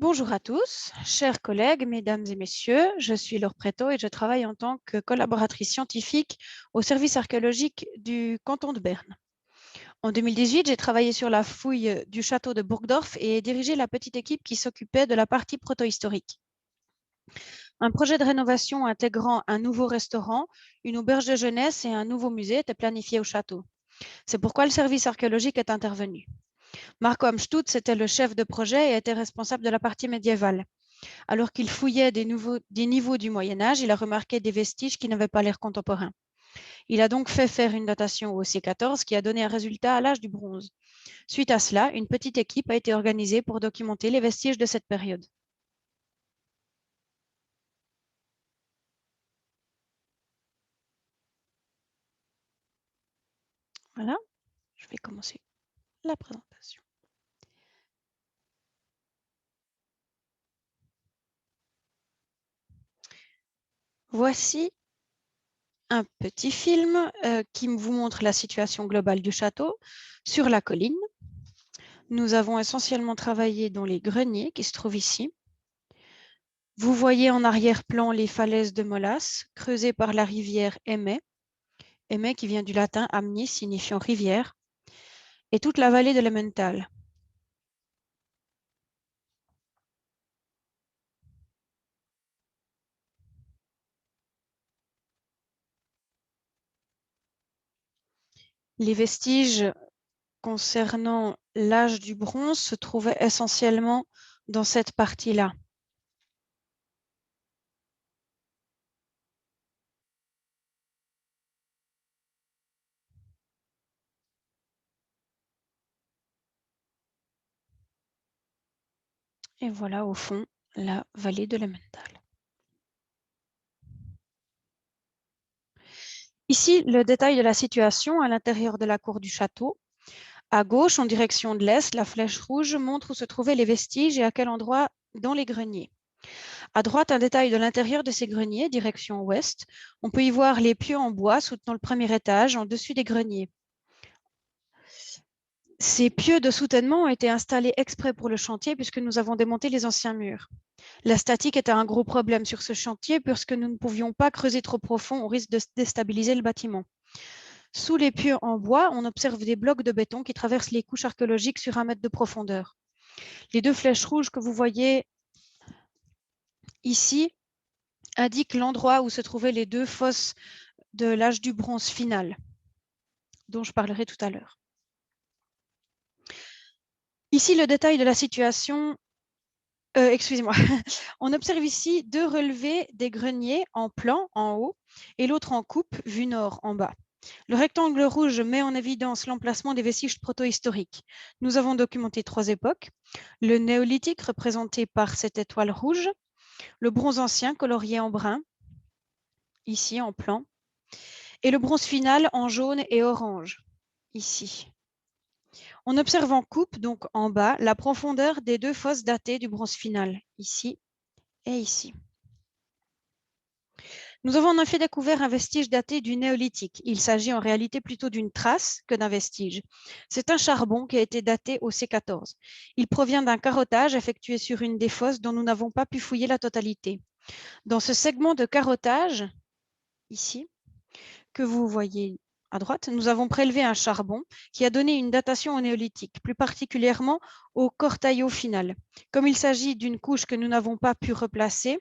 Bonjour à tous, chers collègues, mesdames et messieurs, je suis Laure Prétot et je travaille en tant que collaboratrice scientifique au service archéologique du canton de Berne. En 2018, j'ai travaillé sur la fouille du château de Burgdorf et dirigé la petite équipe qui s'occupait de la partie protohistorique. Un projet de rénovation intégrant un nouveau restaurant, une auberge de jeunesse et un nouveau musée était planifié au château. C'est pourquoi le service archéologique est intervenu. Marco Amstutz était le chef de projet et était responsable de la partie médiévale. Alors qu'il fouillait des niveaux du Moyen Âge, il a remarqué des vestiges qui n'avaient pas l'air contemporains. Il a donc fait faire une datation au C14 qui a donné un résultat à l'âge du bronze. Suite à cela, une petite équipe a été organisée pour documenter les vestiges de cette période. Voilà, je vais commencer la présentation. Voici un petit film qui vous montre la situation globale du château sur la colline. Nous avons essentiellement travaillé dans les greniers qui se trouvent ici. Vous voyez en arrière-plan les falaises de Molas, creusées par la rivière Emmet, Emmet qui vient du latin amnis, signifiant rivière, et toute la vallée de l'Emmental. Les vestiges concernant l'âge du bronze se trouvaient essentiellement dans cette partie-là. Et voilà au fond la vallée de l'Emmental. Ici, le détail de la situation à l'intérieur de la cour du château. À gauche, en direction de l'est, la flèche rouge montre où se trouvaient les vestiges et à quel endroit dans les greniers. À droite, un détail de l'intérieur de ces greniers, direction ouest. On peut y voir les pieux en bois soutenant le premier étage, en dessus des greniers. Ces pieux de soutènement ont été installés exprès pour le chantier puisque nous avons démonté les anciens murs. La statique était un gros problème sur ce chantier puisque nous ne pouvions pas creuser trop profond au risque de déstabiliser le bâtiment. Sous les pieux en bois, on observe des blocs de béton qui traversent les couches archéologiques sur 1 mètre de profondeur. Les deux flèches rouges que vous voyez ici indiquent l'endroit où se trouvaient les deux fosses de l'âge du bronze final, dont je parlerai tout à l'heure. Ici, le détail de la situation. Excusez-moi. On observe ici deux relevés des greniers en plan en haut et l'autre en coupe, vue nord en bas. Le rectangle rouge met en évidence l'emplacement des vestiges protohistoriques. Nous avons documenté 3 époques. Le néolithique, représenté par cette étoile rouge, le bronze ancien, colorié en brun, ici en plan, et le bronze final en jaune et orange, ici. On observe en coupe, donc en bas, la profondeur des deux fosses datées du bronze final, ici et ici. Nous avons en effet découvert un vestige daté du néolithique. Il s'agit en réalité plutôt d'une trace que d'un vestige. C'est un charbon qui a été daté au C14. Il provient d'un carottage effectué sur une des fosses dont nous n'avons pas pu fouiller la totalité. Dans ce segment de carottage, ici, que vous voyez à droite, nous avons prélevé un charbon qui a donné une datation au néolithique, plus particulièrement au cortaillot final. Comme il s'agit d'une couche que nous n'avons pas pu replacer,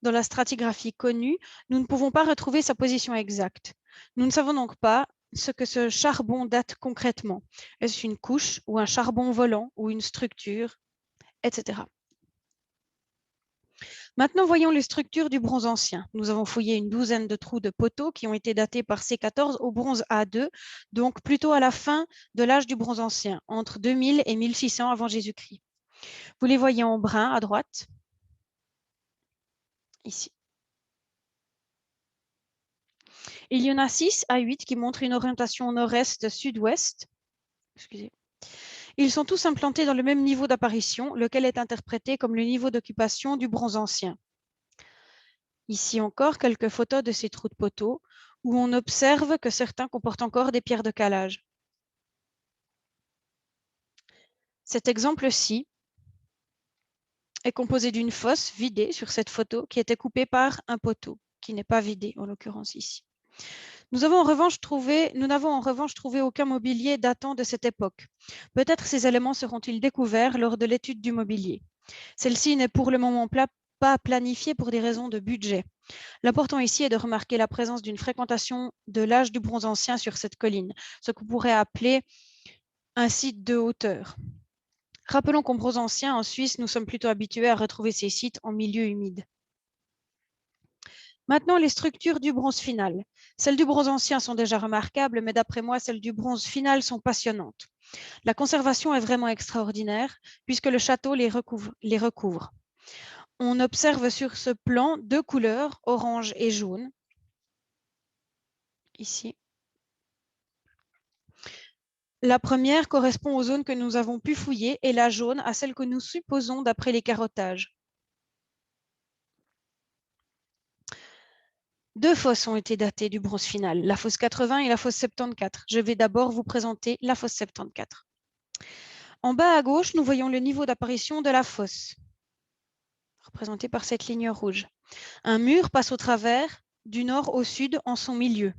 dans la stratigraphie connue, nous ne pouvons pas retrouver sa position exacte. Nous ne savons donc pas ce que ce charbon date concrètement. Est-ce une couche ou un charbon volant ou une structure, etc. Maintenant, voyons les structures du bronze ancien. Nous avons fouillé une douzaine de trous de poteaux qui ont été datés par C14 au bronze A2, donc plutôt à la fin de l'âge du bronze ancien, entre 2000 et 1600 avant Jésus-Christ. Vous les voyez en brun à droite, ici. Il y en a 6 à 8 qui montrent une orientation nord-est-sud-ouest. Excusez. Ils sont tous implantés dans le même niveau d'apparition, lequel est interprété comme le niveau d'occupation du bronze ancien. Ici encore, quelques photos de ces trous de poteaux, où on observe que certains comportent encore des pierres de calage. Cet exemple-ci est composé d'une fosse vidée sur cette photo qui était coupée par un poteau, qui n'est pas vidé en l'occurrence ici. Nous n'avons en revanche trouvé aucun mobilier datant de cette époque. Peut-être ces éléments seront-ils découverts lors de l'étude du mobilier. Celle-ci n'est pour le moment pas planifiée pour des raisons de budget. L'important ici est de remarquer la présence d'une fréquentation de l'âge du bronze ancien sur cette colline, ce qu'on pourrait appeler un site de hauteur. Rappelons qu'en bronze ancien, en Suisse, nous sommes plutôt habitués à retrouver ces sites en milieu humide. Maintenant, les structures du bronze final. Celles du bronze ancien sont déjà remarquables, mais d'après moi, celles du bronze final sont passionnantes. La conservation est vraiment extraordinaire, puisque le château les recouvre. On observe sur ce plan deux couleurs, orange et jaune, ici. La première correspond aux zones que nous avons pu fouiller et la jaune à celle que nous supposons d'après les carottages. Deux fosses ont été datées du bronze final, la fosse 80 et la fosse 74. Je vais d'abord vous présenter la fosse 74. En bas à gauche, nous voyons le niveau d'apparition de la fosse, représenté par cette ligne rouge. Un mur passe au travers du nord au sud en son milieu.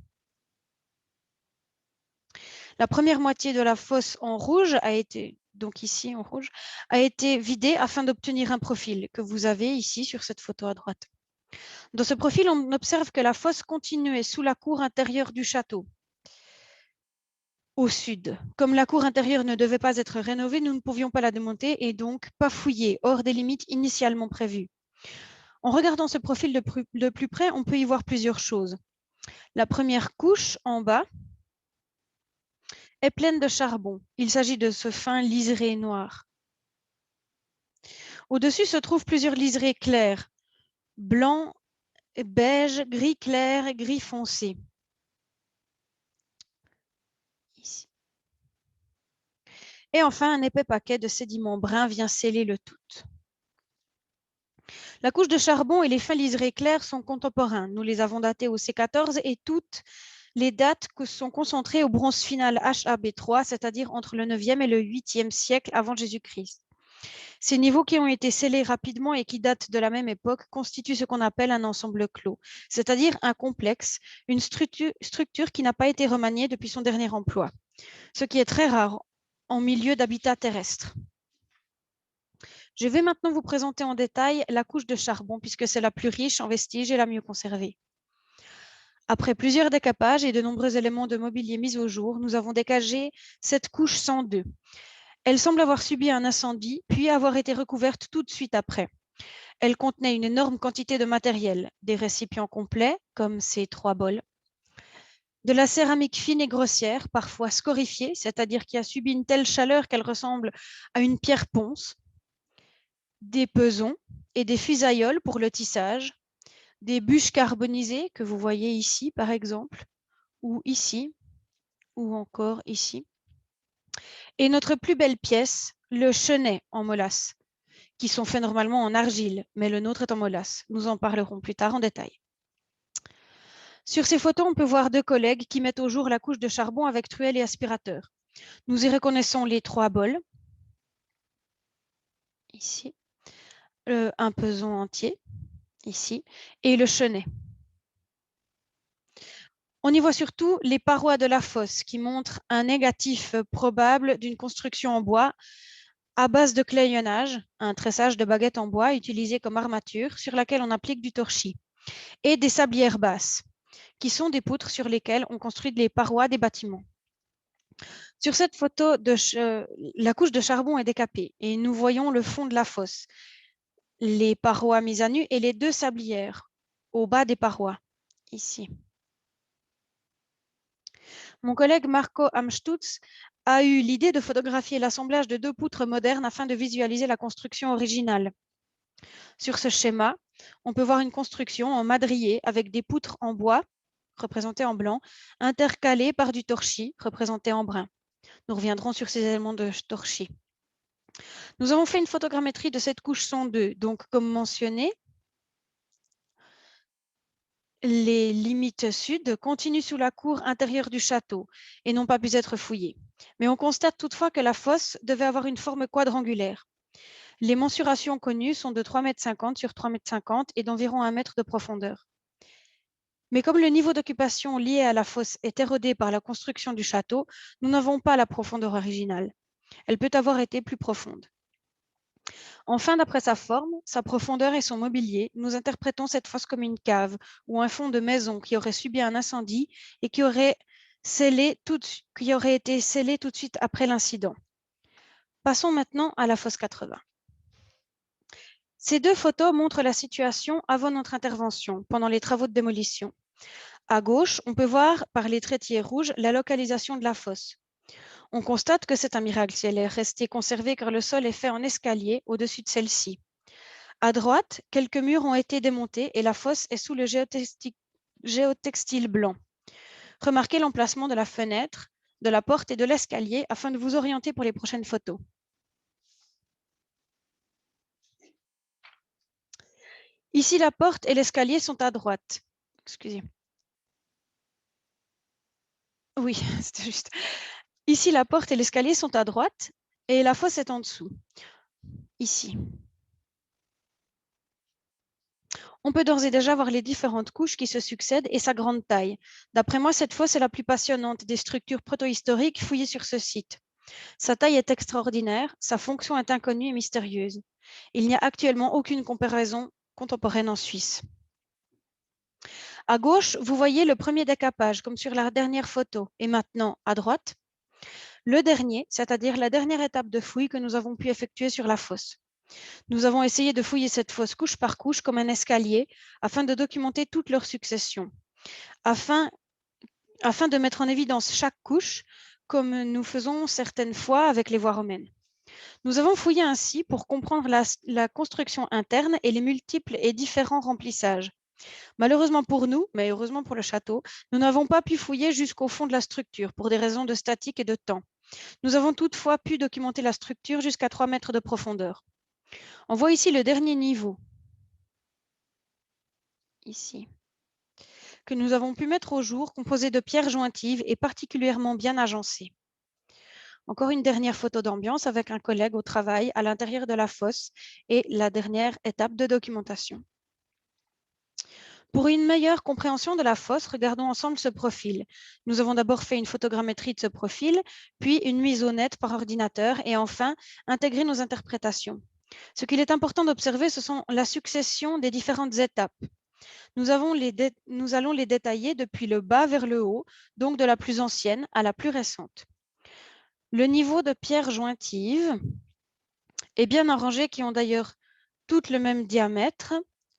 La première moitié de la fosse en rouge a été, donc ici en rouge, a été vidée afin d'obtenir un profil que vous avez ici sur cette photo à droite. Dans ce profil, on observe que la fosse continuait sous la cour intérieure du château, au sud. Comme la cour intérieure ne devait pas être rénovée, nous ne pouvions pas la démonter et donc pas fouiller, hors des limites initialement prévues. En regardant ce profil de plus près, on peut y voir plusieurs choses. La première couche, en bas, est pleine de charbon. Il s'agit de ce fin liseré noir. Au-dessus se trouvent plusieurs liserés clairs, blanc, beige, gris clair et gris foncé. Ici. Et enfin, un épais paquet de sédiments bruns vient sceller le tout. La couche de charbon et les fins liserés clairs sont contemporains. Nous les avons datés au C14 et toutes les dates sont concentrées au bronze final HAB3, c'est-à-dire entre le 9e et le 8e siècle avant Jésus-Christ. Ces niveaux qui ont été scellés rapidement et qui datent de la même époque constituent ce qu'on appelle un ensemble clos, c'est-à-dire un complexe, une structure qui n'a pas été remaniée depuis son dernier emploi, ce qui est très rare en milieu d'habitat terrestre. Je vais maintenant vous présenter en détail la couche de charbon puisque c'est la plus riche en vestiges et la mieux conservée. Après plusieurs décapages et de nombreux éléments de mobilier mis au jour, nous avons dégagé cette couche 102. Elle semble avoir subi un incendie, puis avoir été recouverte tout de suite après. Elle contenait une énorme quantité de matériel, des récipients complets, comme ces 3 bols, de la céramique fine et grossière, parfois scorifiée, c'est-à-dire qui a subi une telle chaleur qu'elle ressemble à une pierre ponce, des pesons et des fusailloles pour le tissage, des bûches carbonisées que vous voyez ici, par exemple, ou ici, ou encore ici. Et notre plus belle pièce, le chenet en molasse, qui sont faits normalement en argile, mais le nôtre est en molasse. Nous en parlerons plus tard en détail. Sur ces photos, on peut voir 2 collègues qui mettent au jour la couche de charbon avec truelle et aspirateur. Nous y reconnaissons les 3 bols, ici, un peson entier, ici, et le chenet. On y voit surtout les parois de la fosse qui montrent un négatif probable d'une construction en bois à base de clayonnage, un tressage de baguettes en bois utilisé comme armature sur laquelle on applique du torchis, et des sablières basses, qui sont des poutres sur lesquelles on construit les parois des bâtiments. Sur cette photo, la couche de charbon est décapée et nous voyons le fond de la fosse, les parois mises à nu et les 2 sablières au bas des parois, ici. Mon collègue Marco Amstutz a eu l'idée de photographier l'assemblage de 2 poutres modernes afin de visualiser la construction originale. Sur ce schéma, on peut voir une construction en madrier avec des poutres en bois, représentées en blanc, intercalées par du torchis, représenté en brun. Nous reviendrons sur ces éléments de torchis. Nous avons fait une photogrammétrie de cette couche 102. Donc, comme mentionné, les limites sud continuent sous la cour intérieure du château et n'ont pas pu être fouillées. Mais on constate toutefois que la fosse devait avoir une forme quadrangulaire. Les mensurations connues sont de 3,50 m sur 3,50 m et d'environ 1 mètre de profondeur. Mais comme le niveau d'occupation lié à la fosse est érodé par la construction du château, nous n'avons pas la profondeur originale. Elle peut avoir été plus profonde. Enfin, d'après sa forme, sa profondeur et son mobilier, nous interprétons cette fosse comme une cave ou un fond de maison qui aurait subi un incendie et qui aurait été scellé tout de suite après l'incident. Passons maintenant à la fosse 80. Ces deux photos montrent la situation avant notre intervention, pendant les travaux de démolition. À gauche, on peut voir par les trépieds rouges la localisation de la fosse. On constate que c'est un miracle si elle est restée conservée car le sol est fait en escalier au-dessus de celle-ci. À droite, quelques murs ont été démontés et la fosse est sous le géotextile blanc. Remarquez l'emplacement de la fenêtre, de la porte et de l'escalier afin de vous orienter pour les prochaines photos. Ici, la porte et l'escalier sont à droite. Excusez. Oui, c'était juste. Ici, la porte et l'escalier sont à droite et la fosse est en dessous. Ici. On peut d'ores et déjà voir les différentes couches qui se succèdent et sa grande taille. D'après moi, cette fosse est la plus passionnante des structures protohistoriques fouillées sur ce site. Sa taille est extraordinaire, sa fonction est inconnue et mystérieuse. Il n'y a actuellement aucune comparaison contemporaine en Suisse. À gauche, vous voyez le premier décapage, comme sur la dernière photo. Et maintenant, à droite, le dernier, c'est-à-dire la dernière étape de fouille que nous avons pu effectuer sur la fosse. Nous avons essayé de fouiller cette fosse couche par couche comme un escalier afin de documenter toute leur succession, afin de mettre en évidence chaque couche, comme nous faisons certaines fois avec les voies romaines. Nous avons fouillé ainsi pour comprendre la construction interne et les multiples et différents remplissages. Malheureusement pour nous, mais heureusement pour le château, nous n'avons pas pu fouiller jusqu'au fond de la structure pour des raisons de statique et de temps. Nous avons toutefois pu documenter la structure jusqu'à 3 mètres de profondeur. On voit ici le dernier niveau, ici, que nous avons pu mettre au jour, composé de pierres jointives et particulièrement bien agencées. Encore une dernière photo d'ambiance avec un collègue au travail à l'intérieur de la fosse et la dernière étape de documentation. Pour une meilleure compréhension de la fosse, regardons ensemble ce profil. Nous avons d'abord fait une photogrammétrie de ce profil, puis une mise au net par ordinateur et enfin intégré nos interprétations. Ce qu'il est important d'observer, ce sont la succession des différentes étapes. Nous allons les détailler depuis le bas vers le haut, donc de la plus ancienne à la plus récente. Le niveau de pierres jointives est bien arrangé, qui ont d'ailleurs toutes le même diamètre,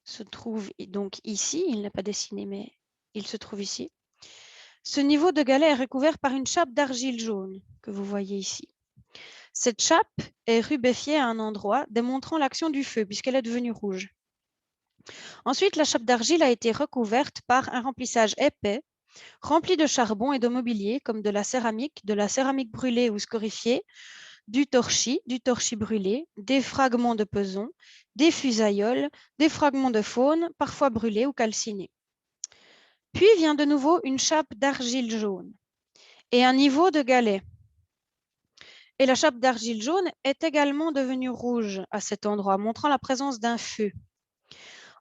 se trouve donc ici, il n'est pas dessiné, mais il se trouve ici. Ce niveau de galet est recouvert par une chape d'argile jaune, que vous voyez ici. Cette chape est rubéfiée à un endroit, démontrant l'action du feu, puisqu'elle est devenue rouge. Ensuite, la chape d'argile a été recouverte par un remplissage épais, rempli de charbon et de mobilier, comme de la céramique brûlée ou scorifiée, du torchis brûlé, des fragments de peson, des fusailloles, des fragments de faune, parfois brûlés ou calcinés. Puis vient de nouveau une chape d'argile jaune et un niveau de galet. Et la chape d'argile jaune est également devenue rouge à cet endroit, montrant la présence d'un feu.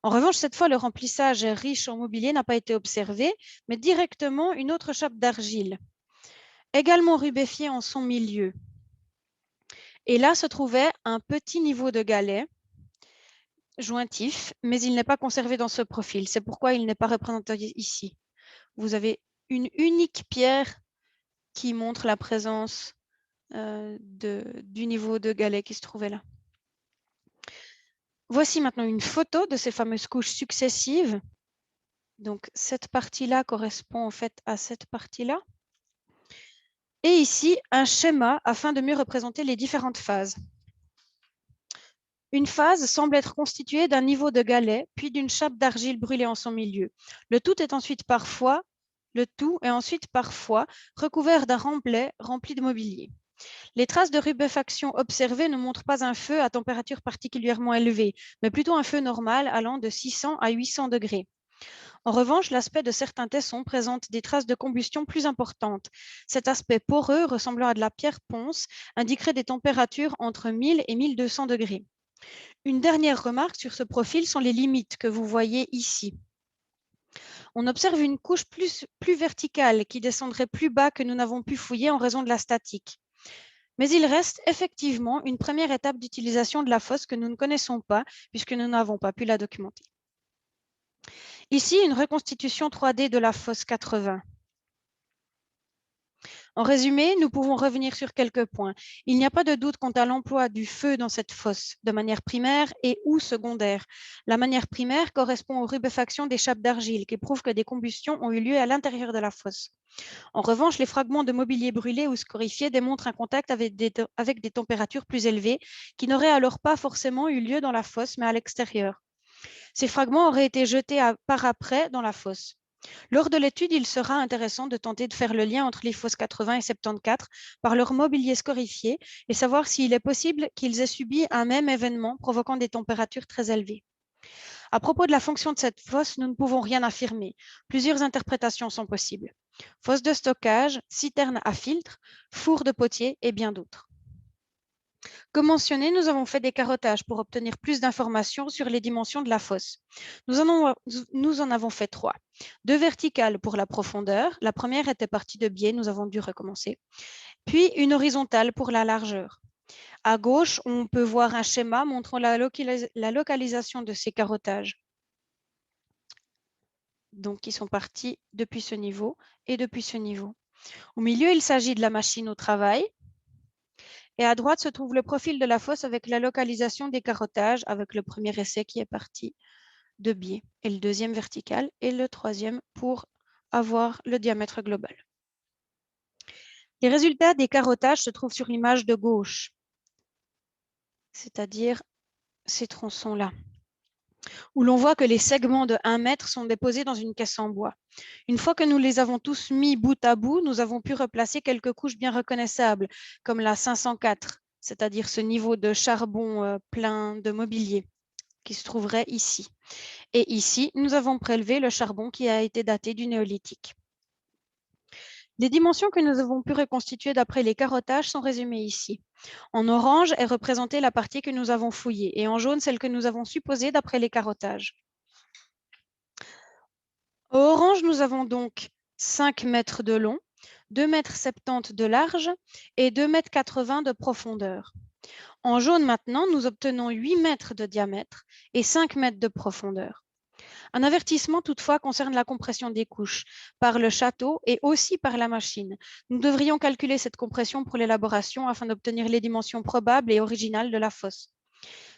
En revanche, cette fois, le remplissage riche en mobilier n'a pas été observé, mais directement une autre chape d'argile, également rubéfiée en son milieu. Et là se trouvait un petit niveau de galet jointif, mais il n'est pas conservé dans ce profil. C'est pourquoi il n'est pas représenté ici. Vous avez une unique pierre qui montre la présence du niveau de galet qui se trouvait là. Voici maintenant une photo de ces fameuses couches successives. Donc, cette partie-là correspond en fait à cette partie-là. Et ici, un schéma afin de mieux représenter les différentes phases. Une phase semble être constituée d'un niveau de galet, puis d'une chape d'argile brûlée en son milieu. Le tout est ensuite parfois recouvert d'un remblai rempli de mobilier. Les traces de rubéfaction observées ne montrent pas un feu à température particulièrement élevée, mais plutôt un feu normal allant de 600 à 800 degrés. En revanche, l'aspect de certains tessons présente des traces de combustion plus importantes. Cet aspect poreux, ressemblant à de la pierre ponce, indiquerait des températures entre 1000 et 1200 degrés. Une dernière remarque sur ce profil sont les limites que vous voyez ici. On observe une couche plus verticale qui descendrait plus bas que nous n'avons pu fouiller en raison de la statique. Mais il reste effectivement une première étape d'utilisation de la fosse que nous ne connaissons pas puisque nous n'avons pas pu la documenter. Ici, une reconstitution 3D de la fosse 80. En résumé, nous pouvons revenir sur quelques points. Il n'y a pas de doute quant à l'emploi du feu dans cette fosse, de manière primaire et ou secondaire. La manière primaire correspond aux rubéfactions des chappes d'argile, qui prouvent que des combustions ont eu lieu à l'intérieur de la fosse. En revanche, les fragments de mobilier brûlé ou scorifié démontrent un contact avec des températures plus élevées, qui n'auraient alors pas forcément eu lieu dans la fosse, mais à l'extérieur. Ces fragments auraient été jetés par après dans la fosse. Lors de l'étude, il sera intéressant de tenter de faire le lien entre les fosses 80 et 74 par leur mobilier scorifié et savoir s'il est possible qu'ils aient subi un même événement provoquant des températures très élevées. À propos de la fonction de cette fosse, nous ne pouvons rien affirmer. Plusieurs interprétations sont possibles. Fosse de stockage, citerne à filtre, four de potier et bien d'autres. Comme mentionné, nous avons fait des carottages pour obtenir plus d'informations sur les dimensions de la fosse. Nous en avons fait 3. 2 verticales pour la profondeur. La première était partie de biais, nous avons dû recommencer. Puis une horizontale pour la largeur. À gauche, on peut voir un schéma montrant la localisation de ces carottages. Donc, ils sont partis depuis ce niveau et depuis ce niveau. Au milieu, il s'agit de la machine au travail. Et à droite se trouve le profil de la fosse avec la localisation des carottages, avec le premier essai qui est parti de biais, et le deuxième vertical, et le troisième pour avoir le diamètre global. Les résultats des carottages se trouvent sur l'image de gauche, c'est-à-dire ces tronçons-là, où l'on voit que les segments de 1 mètre sont déposés dans une caisse en bois. Une fois que nous les avons tous mis bout à bout, nous avons pu replacer quelques couches bien reconnaissables, comme la 504, c'est-à-dire ce niveau de charbon plein de mobilier qui se trouverait ici. Et ici, nous avons prélevé le charbon qui a été daté du néolithique. Les dimensions que nous avons pu reconstituer d'après les carottages sont résumées ici. En orange est représentée la partie que nous avons fouillée et en jaune celle que nous avons supposée d'après les carottages. Au orange, nous avons donc 5 mètres de long, 2,70 m de large et 2,80 m de profondeur. En jaune maintenant, nous obtenons 8 mètres de diamètre et 5 mètres de profondeur. Un avertissement toutefois concerne la compression des couches par le château et aussi par la machine. Nous devrions calculer cette compression pour l'élaboration afin d'obtenir les dimensions probables et originales de la fosse.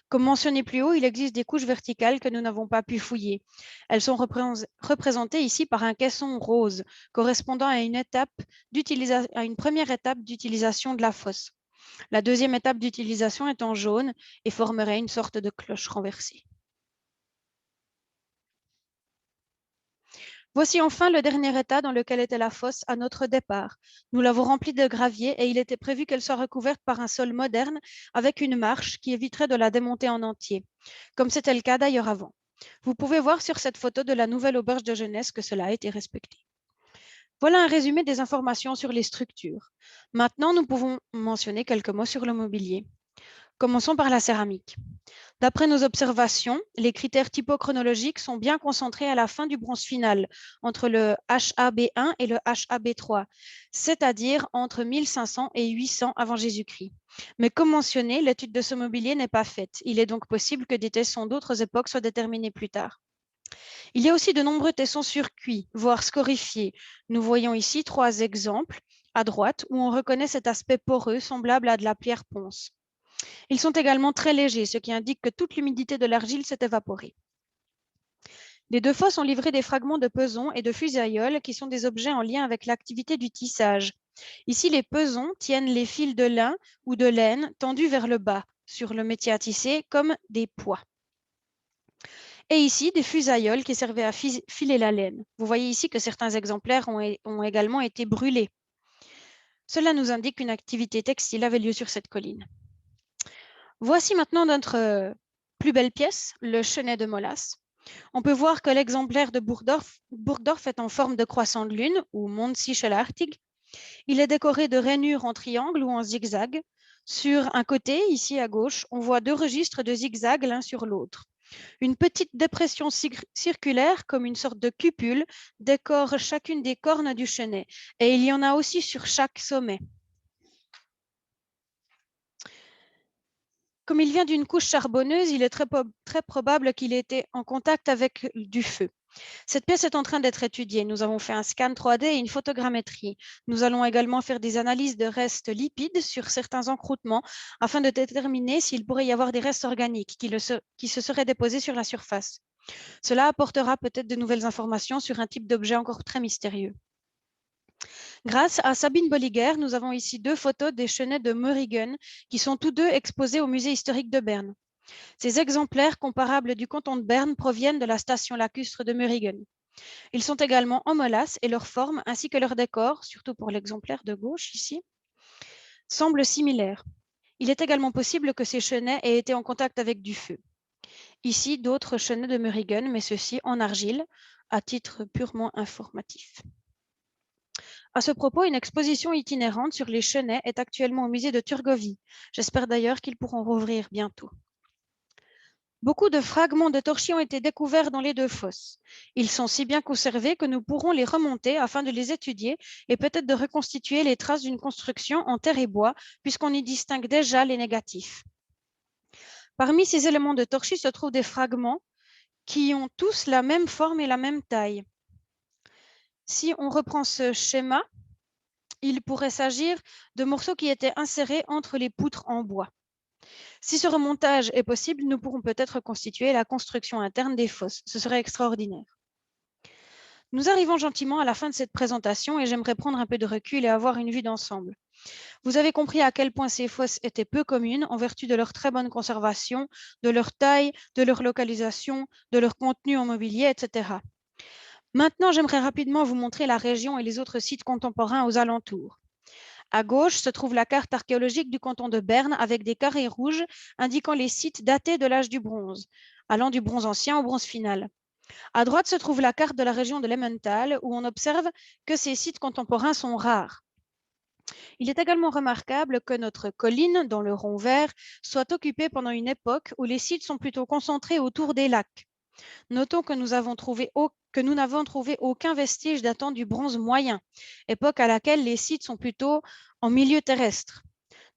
Comme mentionné plus haut, il existe des couches verticales que nous n'avons pas pu fouiller. Elles sont représentées ici par un caisson rose, correspondant à une première étape d'utilisation de la fosse. La deuxième étape d'utilisation est en jaune et formerait une sorte de cloche renversée. Voici enfin le dernier état dans lequel était la fosse à notre départ. Nous l'avons remplie de gravier et il était prévu qu'elle soit recouverte par un sol moderne avec une marche qui éviterait de la démonter en entier, comme c'était le cas d'ailleurs avant. Vous pouvez voir sur cette photo de la nouvelle auberge de jeunesse que cela a été respecté. Voilà un résumé des informations sur les structures. Maintenant, nous pouvons mentionner quelques mots sur le mobilier. Commençons par la céramique. D'après nos observations, les critères typochronologiques sont bien concentrés à la fin du bronze final, entre le HAB1 et le HAB3, c'est-à-dire entre 1500 et 800 avant Jésus-Christ. Mais comme mentionné, l'étude de ce mobilier n'est pas faite. Il est donc possible que des tessons d'autres époques soient déterminés plus tard. Il y a aussi de nombreux tessons surcuits, voire scorifiés. Nous voyons ici 3 exemples à droite où on reconnaît cet aspect poreux semblable à de la pierre ponce. Ils sont également très légers, ce qui indique que toute l'humidité de l'argile s'est évaporée. Les 2 fosses ont livré des fragments de pesons et de fusaïoles qui sont des objets en lien avec l'activité du tissage. Ici, les pesons tiennent les fils de lin ou de laine tendus vers le bas sur le métier à tisser comme des poids. Et ici, des fusaïoles qui servaient à filer la laine. Vous voyez ici que certains exemplaires ont également été brûlés. Cela nous indique qu'une activité textile avait lieu sur cette colline. Voici maintenant notre plus belle pièce, le chenet de molasse. On peut voir que l'exemplaire de Burgdorf est en forme de croissant de lune, ou Mondsichelartig. Il est décoré de rainures en triangle ou en zigzag. Sur un côté, ici à gauche, on voit deux registres de zigzag l'un sur l'autre. Une petite dépression circulaire, comme une sorte de cupule, décore chacune des cornes du chenet. Et il y en a aussi sur chaque sommet. Comme il vient d'une couche charbonneuse, il est très probable qu'il ait été en contact avec du feu. Cette pièce est en train d'être étudiée. Nous avons fait un scan 3D et une photogrammétrie. Nous allons également faire des analyses de restes lipides sur certains encroûtements afin de déterminer s'il pourrait y avoir des restes organiques qui se seraient déposés sur la surface. Cela apportera peut-être de nouvelles informations sur un type d'objet encore très mystérieux. Grâce à Sabine Bolliger, nous avons ici deux photos des chenets de Møringen qui sont tous deux exposés au musée historique de Berne. Ces exemplaires comparables du canton de Berne proviennent de la station lacustre de Møringen. Ils sont également en molasse et leur forme ainsi que leur décor, surtout pour l'exemplaire de gauche ici, semblent similaires. Il est également possible que ces chenets aient été en contact avec du feu. Ici, d'autres chenets de Møringen, mais ceux-ci en argile, à titre purement informatif. À ce propos, une exposition itinérante sur les chenets est actuellement au musée de Turgovie. J'espère d'ailleurs qu'ils pourront rouvrir bientôt. Beaucoup de fragments de torchis ont été découverts dans les deux fosses. Ils sont si bien conservés que nous pourrons les remonter afin de les étudier et peut-être de reconstituer les traces d'une construction en terre et bois, puisqu'on y distingue déjà les négatifs. Parmi ces éléments de torchis se trouvent des fragments qui ont tous la même forme et la même taille. Si on reprend ce schéma, il pourrait s'agir de morceaux qui étaient insérés entre les poutres en bois. Si ce remontage est possible, nous pourrons peut-être constituer la construction interne des fosses. Ce serait extraordinaire. Nous arrivons gentiment à la fin de cette présentation et j'aimerais prendre un peu de recul et avoir une vue d'ensemble. Vous avez compris à quel point ces fosses étaient peu communes en vertu de leur très bonne conservation, de leur taille, de leur localisation, de leur contenu en mobilier, etc. Maintenant, j'aimerais rapidement vous montrer la région et les autres sites contemporains aux alentours. À gauche se trouve la carte archéologique du canton de Berne avec des carrés rouges indiquant les sites datés de l'âge du bronze, allant du bronze ancien au bronze final. À droite se trouve la carte de la région de l'Emmental où on observe que ces sites contemporains sont rares. Il est également remarquable que notre colline, dans le rond vert, soit occupée pendant une époque où les sites sont plutôt concentrés autour des lacs. Notons que nous n'avons trouvé aucun vestige datant du bronze moyen, époque à laquelle les sites sont plutôt en milieu terrestre.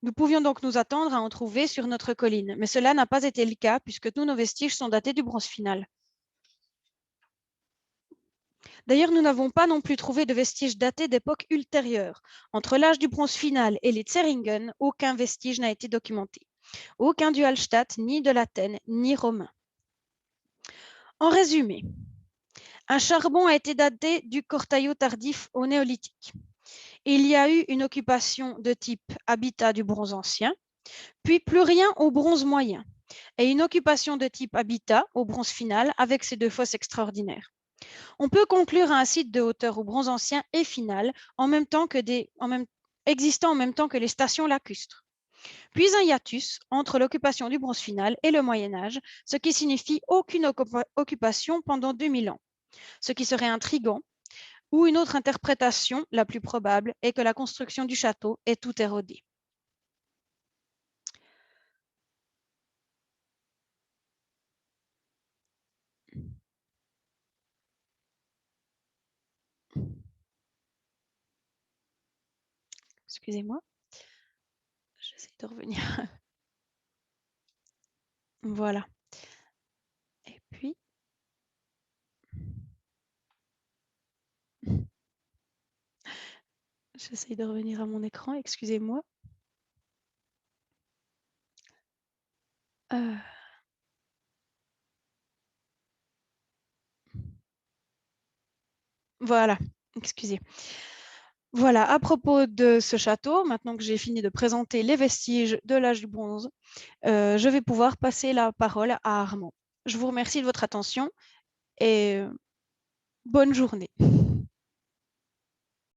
Nous pouvions donc nous attendre à en trouver sur notre colline, mais cela n'a pas été le cas puisque tous nos vestiges sont datés du bronze final. D'ailleurs, nous n'avons pas non plus trouvé de vestiges datés d'époques ultérieures. Entre l'âge du bronze final et les Zeringen, aucun vestige n'a été documenté. Aucun du Hallstatt, ni de l'Athènes, ni romain. En résumé, un charbon a été daté du Cortaillot tardif au néolithique. Il y a eu une occupation de type habitat du bronze ancien, puis plus rien au bronze moyen, et une occupation de type habitat au bronze final avec ces deux fosses extraordinaires. On peut conclure à un site de hauteur au bronze ancien et final existant en même temps que les stations lacustres. Puis un hiatus entre l'occupation du bronze final et le Moyen Âge, ce qui signifie aucune occupation pendant 2000 ans, ce qui serait intriguant, ou une autre interprétation, la plus probable, est que la construction du château est tout érodée. Excusez-moi, j'essaie de revenir. Voilà. Et puis, j'essaie de revenir à mon écran, excusez-moi. Voilà, excusez. Voilà, à propos de ce château, maintenant que j'ai fini de présenter les vestiges de l'âge du bronze, je vais pouvoir passer la parole à Armand. Je vous remercie de votre attention et bonne journée.